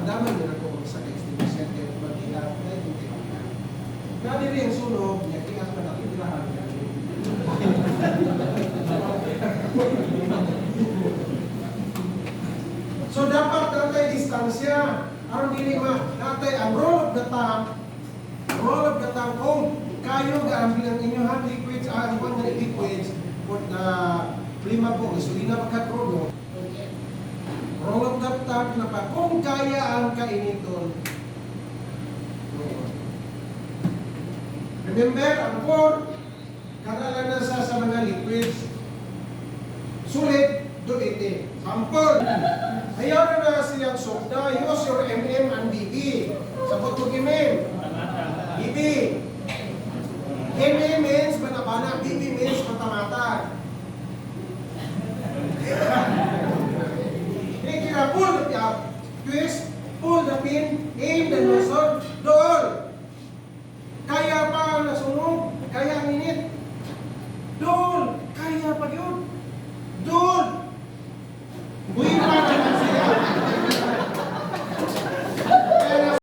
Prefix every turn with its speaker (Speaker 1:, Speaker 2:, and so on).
Speaker 1: Daman nila ko sa extinction kaya mag-ilang na yung tinatang. Nadi rin yung sunog, niya kaya sa nakitirahan niya. So dapat natay distansya. Aron dili natay ang roll of the tongue. Roll of the tongue kung kayo gaambil ang inyong liquids, ibang nga liquids, na lima po, gasolina pagkatrono. Roll of the tongue na pa, kung kaya ang kainiton. Remember, ang core, karalan na sa mga liquids. Sulit, dulitin. Sampol. Ayaw na siyang soda, use your MM and BB. Sabot ko kimin. BB. MM means banabana, BB means matamata. Pull the twist, pull the pin, aim the nozzle,